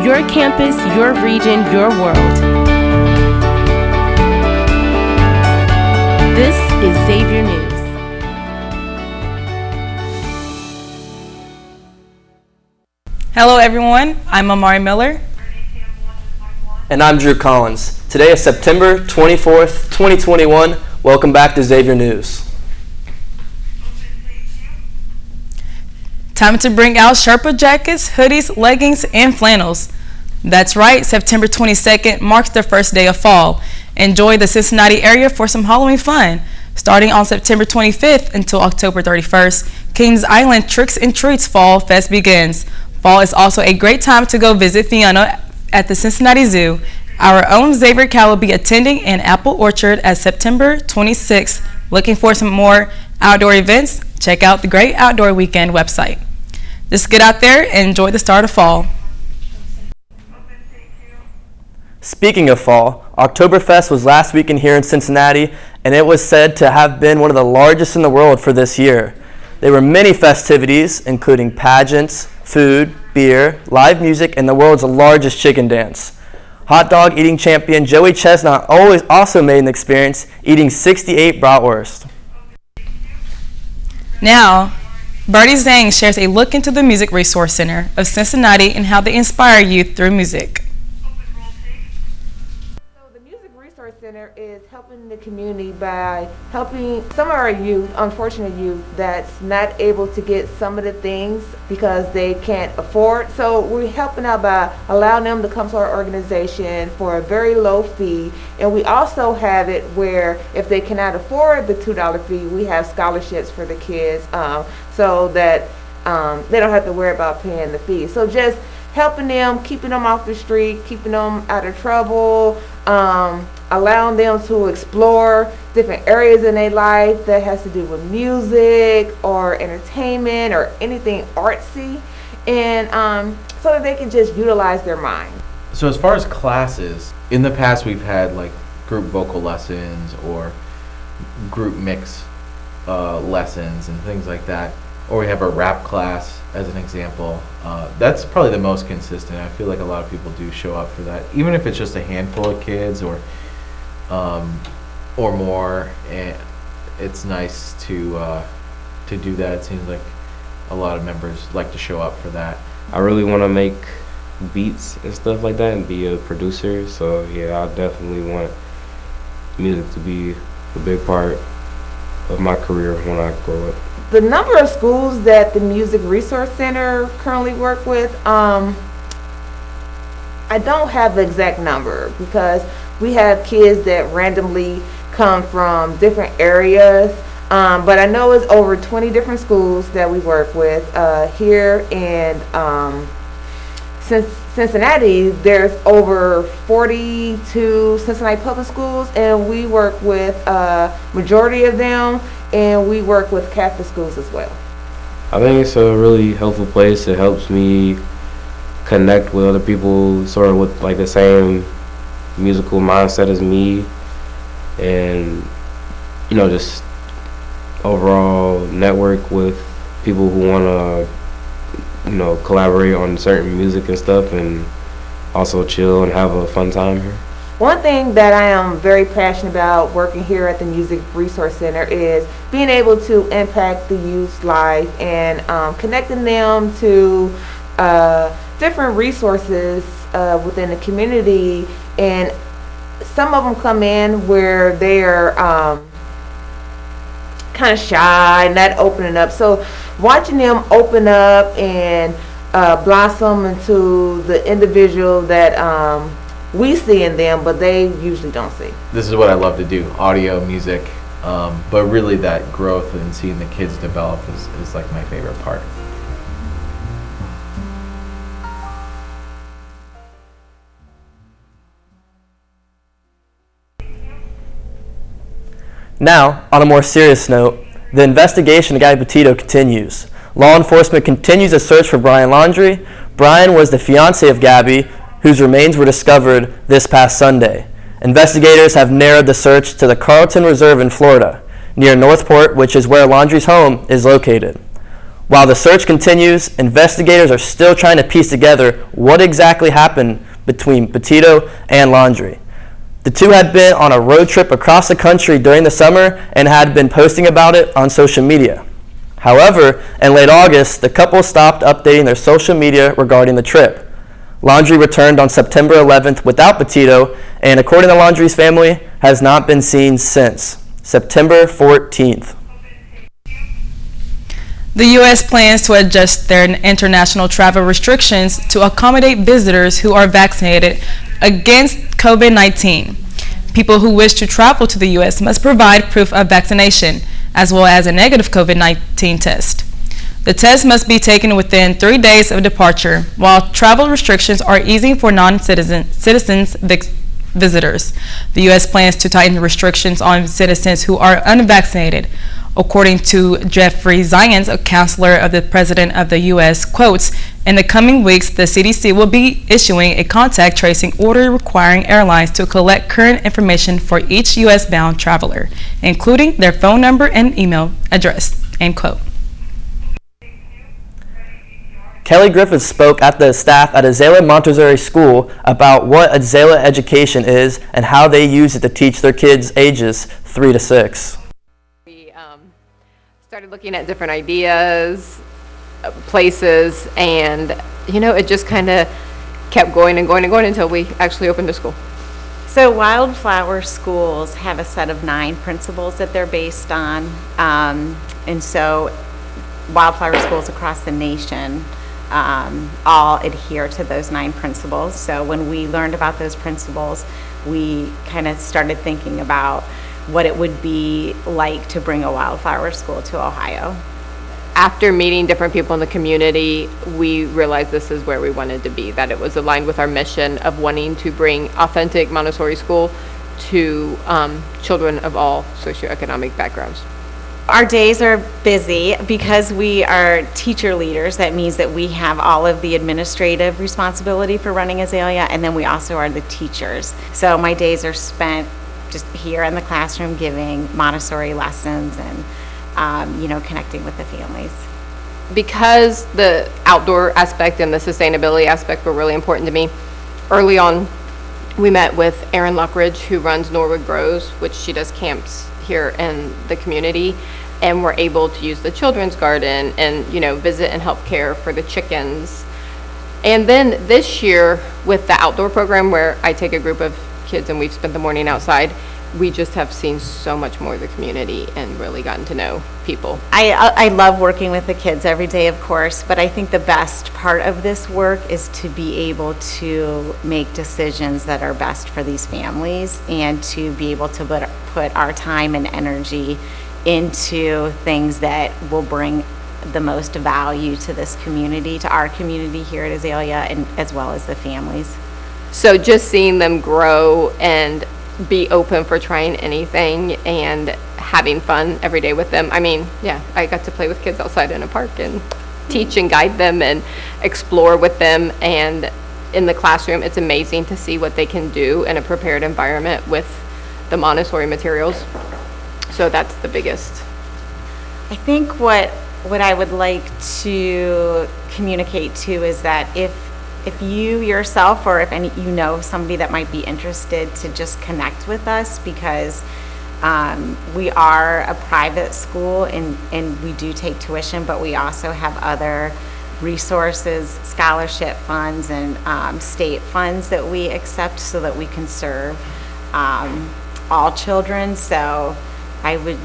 Your campus, your region, your world. This is Xavier News. Hello everyone, I'm Amari Miller. And I'm Drew Collins. Today is September 24th, 2021. Welcome back to Xavier News. Time to bring out Sherpa jackets, hoodies, leggings, and flannels. That's right, September 22nd marks the first day of fall. Enjoy the Cincinnati area for some Halloween fun. Starting on September 25th until October 31st, Kings Island Tricks and Treats Fall Fest begins. Fall is also a great time to go visit Fiona at the Cincinnati Zoo. Our own Xavier Cal will be attending an apple orchard at September 26th. Looking for some more outdoor events? Check out the Great Outdoor Weekend website. Just get out there and enjoy the start of fall. Speaking of fall, Oktoberfest was last weekend here in Cincinnati, and it was said to have been one of the largest in the world for this year. There were many festivities, including pageants, food, beer, live music, and the world's largest chicken dance. Hot dog eating champion Joey Chestnut also made an experience, eating 68 bratwurst. Now, Birdie Zhang shares a look into the Music Resource Center of Cincinnati and how they inspire youth through music. The Music Resource Center is helping the community by helping some of our youth, unfortunate youth, that's not able to get some of the things because they can't afford. So we're helping out by allowing them to come to our organization for a very low fee. And we also have it where if they cannot afford the $2 fee, we have scholarships for the kids so that they don't have to worry about paying the fee. So just helping them, keeping them off the street, keeping them out of trouble, allowing them to explore different areas in their life that has to do with music or entertainment or anything artsy, and so that they can just utilize their mind. So as far as classes, in the past we've had like group vocal lessons or group mix lessons and things like that, or we have a rap class as an example. That's probably the most consistent. I feel like a lot of people do show up for that, even if it's just a handful of kids or more. And it's nice to do that. It seems like a lot of members like to show up for that. I really want to make beats and stuff like that and be a producer. So yeah, I definitely want music to be a big part of my career when I grow up. The number of schools that the Music Resource Center currently work with, I don't have the exact number because we have kids that randomly come from different areas, but I know it's over 20 different schools that we work with. Here in Cincinnati, there's over 42 Cincinnati public schools, and we work with majority of them, and we work with Catholic schools as well. I think it's a really helpful place. It helps me connect with other people sort of with like the same musical mindset as me, and just overall network with people who want to collaborate on certain music and stuff, and also chill and have a fun time here. One thing that I am very passionate about working here at the Music Resource Center is being able to impact the youth's life and connecting them to different resources within the community. And some of them come in where they're kind of shy, not opening up. So watching them open up and blossom into the individual that we see in them, but they usually don't see. This is what I love to do, audio, music, but really that growth and seeing the kids develop is like my favorite part. Now, on a more serious note, the investigation of Gabby Petito continues. Law enforcement continues a search for Brian Laundrie. Brian was the fiancé of Gabby, whose remains were discovered this past Sunday. Investigators have narrowed the search to the Carlton Reserve in Florida, near Northport, which is where Laundrie's home is located. While the search continues, investigators are still trying to piece together what exactly happened between Petito and Laundrie. The two had been on a road trip across the country during the summer and had been posting about it on social media. However, in late August, the couple stopped updating their social media regarding the trip. Laundrie returned on September 11th without Petito, and according to Laundrie's family, has not been seen since September 14th. The U.S. plans to adjust their international travel restrictions to accommodate visitors who are vaccinated against COVID-19. People who wish to travel to the U.S. must provide proof of vaccination, as well as a negative COVID-19 test. The test must be taken within 3 days of departure, while travel restrictions are easing for non-citizens visitors. The U.S. plans to tighten restrictions on citizens who are unvaccinated. According to Jeffrey Zients, a counselor of the President of the U.S., quotes, "In the coming weeks, the CDC will be issuing a contact tracing order requiring airlines to collect current information for each U.S.-bound traveler, including their phone number and email address," end quote. Kelly Griffith spoke at the staff at Azalea Montessori School about what Azalea education is and how they use it to teach their kids ages 3 to 6. Started looking at different ideas, places, and it just kind of kept going and going and going until we actually opened the school. So Wildflower schools have a set of 9 principles that they're based on, and so Wildflower schools across the nation all adhere to those 9 principles. So when we learned about those principles, we kind of started thinking about what it would be like to bring a Wildflower school to Ohio. After meeting different people in the community, we realized this is where we wanted to be, that it was aligned with our mission of wanting to bring authentic Montessori school to children of all socioeconomic backgrounds. Our days are busy because we are teacher leaders. That means that we have all of the administrative responsibility for running Azalea, and then we also are the teachers. So my days are spent just here in the classroom giving Montessori lessons and connecting with the families. Because the outdoor aspect and the sustainability aspect were really important to me, early on we met with Erin Lockridge, who runs Norwood Grows, which she does camps here in the community, and we're able to use the children's garden and visit and help care for the chickens. And then this year with the outdoor program, where I take a group of kids and we've spent the morning outside, we just have seen so much more of the community and really gotten to know people. I love working with the kids every day, of course, but I think the best part of this work is to be able to make decisions that are best for these families and to be able to put our time and energy into things that will bring the most value to this community, to our community here at Azalea, and as well as the families. So just seeing them grow and be open for trying anything and having fun every day with them. I mean, yeah, I got to play with kids outside in a park and teach and guide them and explore with them. And in the classroom, it's amazing to see what they can do in a prepared environment with the Montessori materials. So that's the biggest. I think what I would like to communicate too is that if you yourself or if somebody that might be interested, to just connect with us, because we are a private school and we do take tuition, but we also have other resources, scholarship funds, and state funds that we accept so that we can serve all children. So I would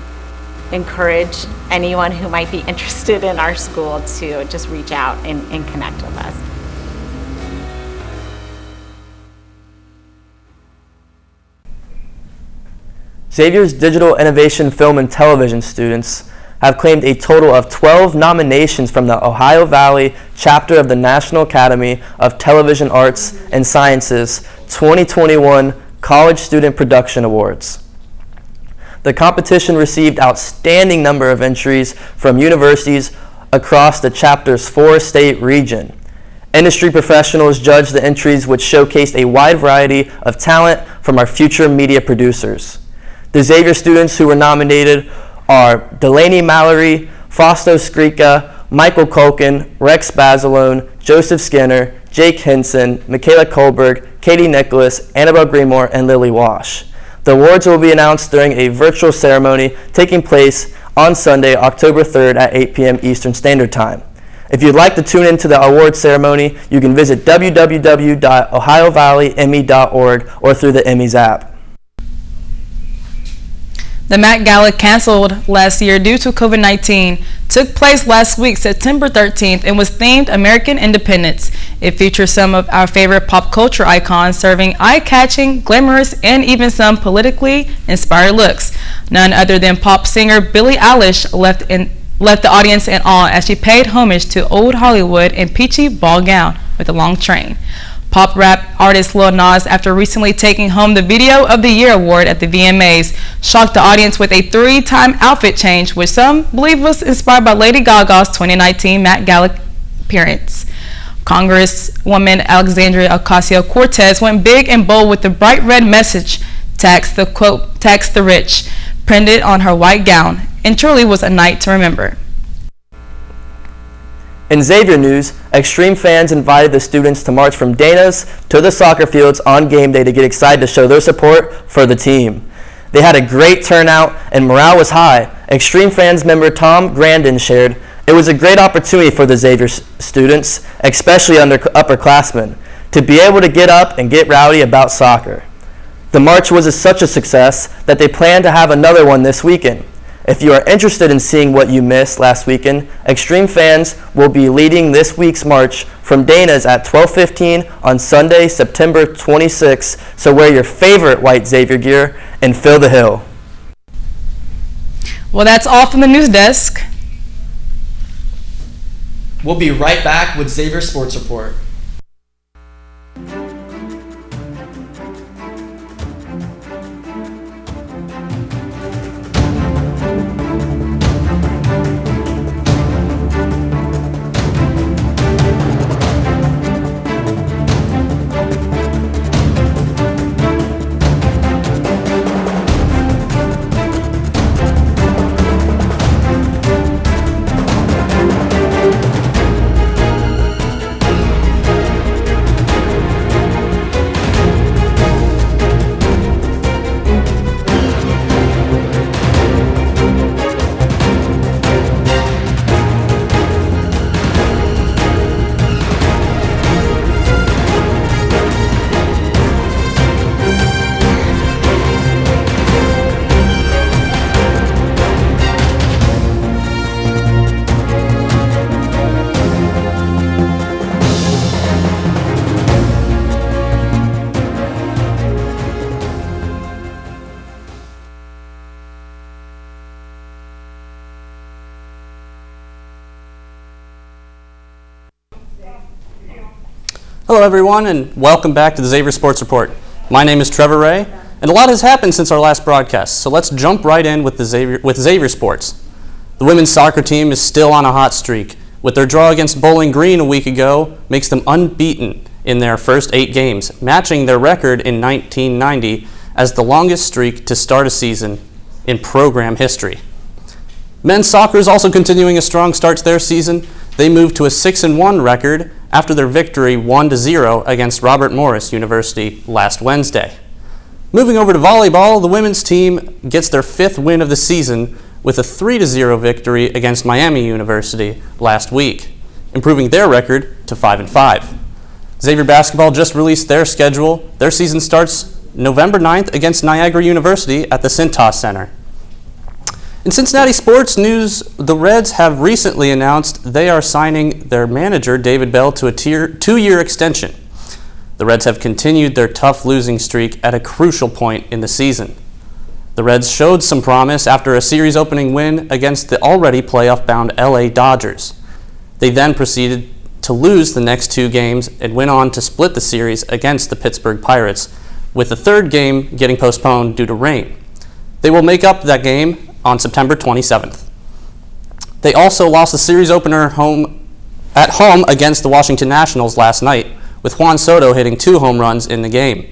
encourage anyone who might be interested in our school to just reach out and connect with us. Xavier's Digital Innovation Film and Television students have claimed a total of 12 nominations from the Ohio Valley chapter of the National Academy of Television Arts and Sciences 2021 College Student Production Awards. The competition received outstanding number of entries from universities across the chapter's 4-state region. Industry professionals judged the entries, which showcased a wide variety of talent from our future media producers. The Xavier students who were nominated are Delaney Mallory, Fausto Skrika, Michael Culkin, Rex Basilone, Joseph Skinner, Jake Hinson, Michaela Kohlberg, Katie Nicholas, Annabelle Greenmore, and Lily Wash. The awards will be announced during a virtual ceremony taking place on Sunday, October 3rd at 8 p.m. Eastern Standard Time. If you'd like to tune into the award ceremony, you can visit www.ohiovalleyemmy.org or through the Emmys app. The Met Gala, canceled last year due to COVID-19, took place last week, September 13th, and was themed American Independence. It features some of our favorite pop culture icons serving eye-catching, glamorous, and even some politically inspired looks. None other than pop singer Billie Eilish left the audience in awe as she paid homage to old Hollywood in peachy ball gown with a long train. Pop rap artist Lil Nas, after recently taking home the Video of the Year award at the VMAs, shocked the audience with a 3-time outfit change, which some believe was inspired by Lady Gaga's 2019 Met Gala appearance. Congresswoman Alexandria Ocasio-Cortez went big and bold with the bright red message, "Tax the quote, tax the rich," printed on her white gown, and truly was a night to remember. In Xavier news, Extreme fans invited the students to march from Dana's to the soccer fields on game day to get excited to show their support for the team. They had a great turnout and morale was high. Extreme fans member Tom Grandin shared, "It was a great opportunity for the Xavier students, especially upperclassmen, to be able to get up and get rowdy about soccer." The march was such a success that they plan to have another one this weekend. If you are interested in seeing what you missed last weekend, Extreme fans will be leading this week's march from Dana's at 12:15 on Sunday, September 26th, so wear your favorite white Xavier gear and fill the hill. Well, that's all from the news desk. We'll be right back with Xavier Sports Report. Hello everyone and welcome back to the Xavier Sports Report. My name is Trevor Ray and a lot has happened since our last broadcast, so let's jump right in with Xavier Sports. The women's soccer team is still on a hot streak. With their draw against Bowling Green a week ago, makes them unbeaten in their first 8 games, matching their record in 1990 as the longest streak to start a season in program history. Men's soccer is also continuing a strong start to their season. They moved to a 6-1 record after their victory 1-0 against Robert Morris University last Wednesday. Moving over to volleyball, the women's team gets their 5th win of the season with a 3-0 victory against Miami University last week, improving their record to 5-5. Xavier basketball just released their schedule. Their season starts November 9th against Niagara University at the Cintas Center. In Cincinnati sports news, the Reds have recently announced they are signing their manager, David Bell, to a 2-year extension. The Reds have continued their tough losing streak at a crucial point in the season. The Reds showed some promise after a series opening win against the already playoff-bound LA Dodgers. They then proceeded to lose the next 2 games and went on to split the series against the Pittsburgh Pirates, with the 3rd game getting postponed due to rain. They will make up that game on September 27th. They also lost the series opener at home against the Washington Nationals last night, with Juan Soto hitting 2 home runs in the game.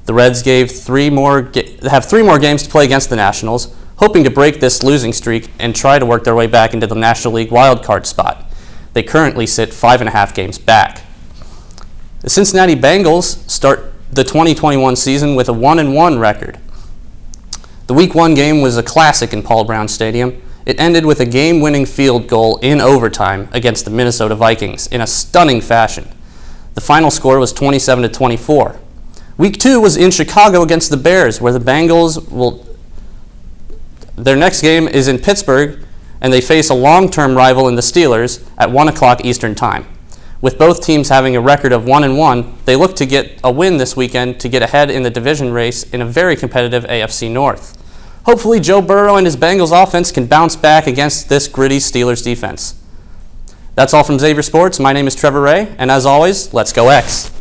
The Reds have 3 more games to play against the Nationals, hoping to break this losing streak and try to work their way back into the National League wildcard spot. They currently sit 5.5 games back. The Cincinnati Bengals start the 2021 season with a 1-1 record. The Week 1 game was a classic in Paul Brown Stadium. It ended with a game-winning field goal in overtime against the Minnesota Vikings in a stunning fashion. The final score was 27-24. Week 2 was in Chicago against the Bears, where the Bengals their next game is in Pittsburgh, and they face a long-term rival in the Steelers at 1 o'clock Eastern Time. With both teams having a record of 1-1, they look to get a win this weekend to get ahead in the division race in a very competitive AFC North. Hopefully Joe Burrow and his Bengals offense can bounce back against this gritty Steelers defense. That's all from Xavier Sports. My name is Trevor Ray, and as always, let's go X.